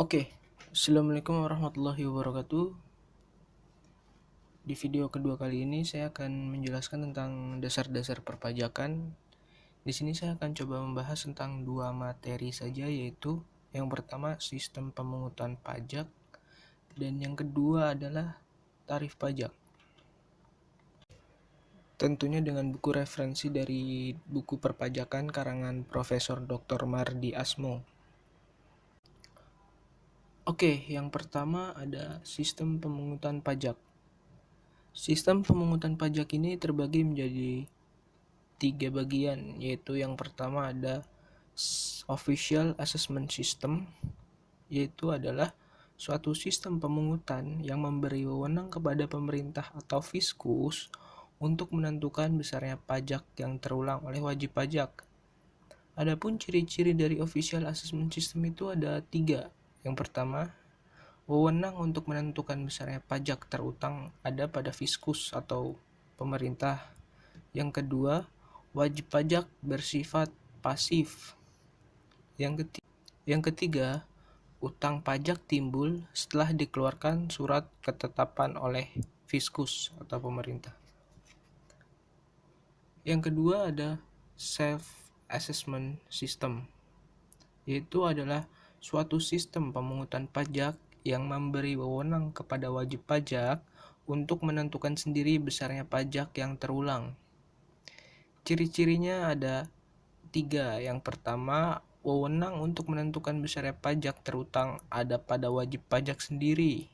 Oke, Assalamualaikum warahmatullahi wabarakatuh. Di video kedua kali ini saya akan menjelaskan tentang dasar-dasar perpajakan. Di sini saya akan coba membahas tentang dua materi saja, yaitu yang pertama sistem pemungutan pajak dan yang kedua adalah tarif pajak. Tentunya dengan buku referensi dari buku perpajakan karangan Profesor Dr. Mardi Asmo. Oke, yang pertama ada sistem pemungutan pajak. Sistem pemungutan pajak ini terbagi menjadi 3 bagian, yaitu yang pertama ada Official Assessment System, yaitu adalah suatu sistem pemungutan yang memberi wewenang kepada pemerintah atau fiskus untuk menentukan besarnya pajak yang terulang oleh wajib pajak. Adapun ciri-ciri dari Official Assessment System itu ada 3. Yang pertama, wewenang untuk menentukan besarnya pajak terutang ada pada fiskus atau pemerintah. Yang kedua, wajib pajak bersifat pasif. Yang ketiga, utang pajak timbul setelah dikeluarkan surat ketetapan oleh fiskus atau pemerintah. Yang kedua ada self-assessment system, yaitu adalah suatu sistem pemungutan pajak yang memberi wewenang kepada wajib pajak untuk menentukan sendiri besarnya pajak yang terulang. Ciri-cirinya ada 3. Yang pertama, wewenang untuk menentukan besarnya pajak terutang ada pada wajib pajak sendiri.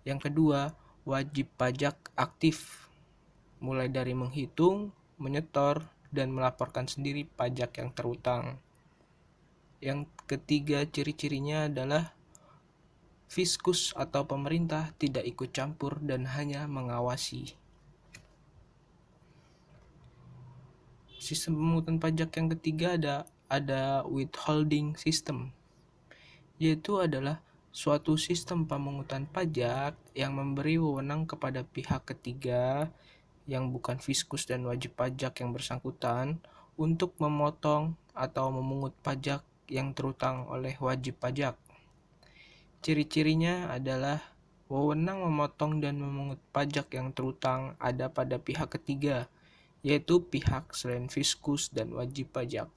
Yang kedua, wajib pajak aktif, mulai dari menghitung, menyetor, dan melaporkan sendiri pajak yang terutang. Yang ketiga, ciri-cirinya adalah fiskus atau pemerintah tidak ikut campur dan hanya mengawasi. Sistem pemungutan pajak yang ketiga ada withholding system, yaitu adalah suatu sistem pemungutan pajak yang memberi wewenang kepada pihak ketiga yang bukan fiskus dan wajib pajak yang bersangkutan untuk memotong atau memungut pajak yang terutang oleh wajib pajak. Ciri-cirinya adalah wewenang memotong dan memungut pajak yang terutang ada pada pihak ketiga, yaitu pihak selain fiskus dan wajib pajak.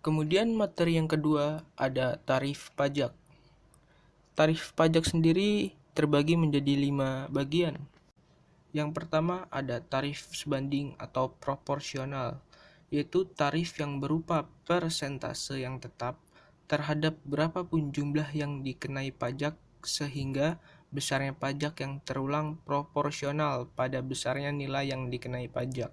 Kemudian materi yang kedua ada tarif pajak. Tarif pajak sendiri terbagi menjadi 5 bagian. Yang pertama ada tarif sebanding atau proporsional, yaitu tarif yang berupa persentase yang tetap terhadap berapapun jumlah yang dikenai pajak sehingga besarnya pajak yang terulang proporsional pada besarnya nilai yang dikenai pajak.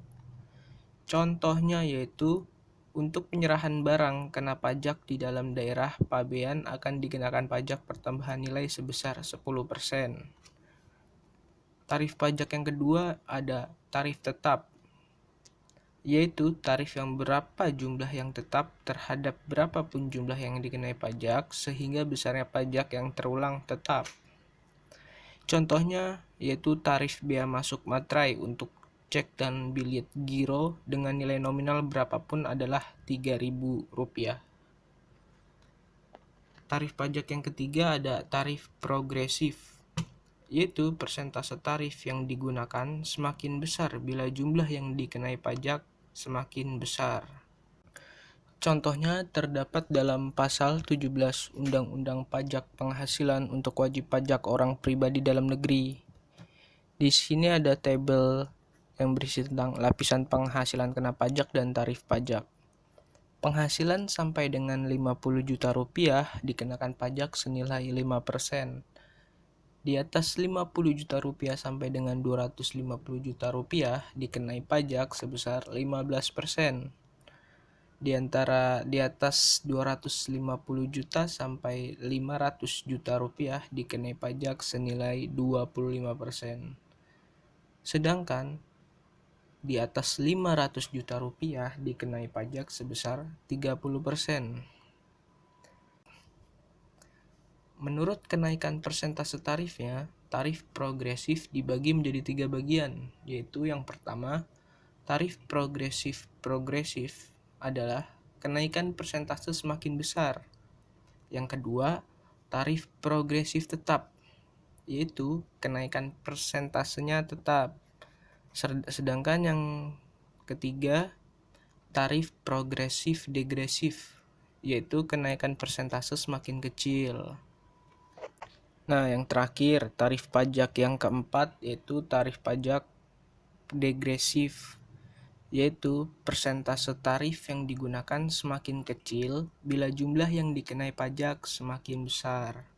Contohnya yaitu untuk penyerahan barang kena pajak di dalam daerah pabean akan dikenakan pajak pertambahan nilai sebesar 10%. Tarif pajak yang kedua ada tarif tetap, yaitu tarif yang berapa jumlah yang tetap terhadap berapapun jumlah yang dikenai pajak sehingga besarnya pajak yang terulang tetap. Contohnya yaitu tarif bea masuk materai untuk cek dan bilet giro dengan nilai nominal berapapun adalah Rp3.000. Tarif pajak yang ketiga ada tarif progresif, yaitu persentase tarif yang digunakan semakin besar bila jumlah yang dikenai pajak semakin besar. Contohnya terdapat dalam pasal 17 Undang-Undang Pajak Penghasilan untuk wajib pajak orang pribadi dalam negeri. Di sini ada tabel yang berisi tentang lapisan penghasilan kena pajak dan tarif pajak. Penghasilan sampai dengan Rp50 juta dikenakan pajak senilai 5%. Di atas Rp50 juta sampai dengan Rp250 juta dikenai pajak sebesar 15%. Di atas 250 juta sampai 500 juta rupiah dikenai pajak senilai 25%. Sedangkan di atas 500 juta rupiah dikenai pajak sebesar 30%. Menurut kenaikan persentase tarifnya, tarif progresif dibagi menjadi 3 bagian, yaitu yang pertama, tarif progresif adalah kenaikan persentase semakin besar. Yang kedua, tarif progresif tetap, yaitu kenaikan persentasenya tetap. Sedangkan yang ketiga, tarif progresif degresif, yaitu kenaikan persentase semakin kecil. Nah, yang terakhir, tarif pajak yang keempat yaitu tarif pajak degresif, yaitu persentase tarif yang digunakan semakin kecil bila jumlah yang dikenai pajak semakin besar.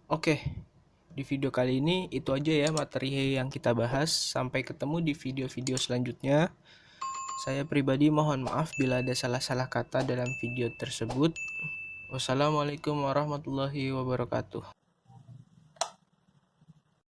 Oke, di video kali ini itu aja ya materi yang kita bahas. Sampai ketemu di video-video selanjutnya. Saya pribadi mohon maaf bila ada salah-salah kata dalam video tersebut. Wassalamualaikum warahmatullahi wabarakatuh.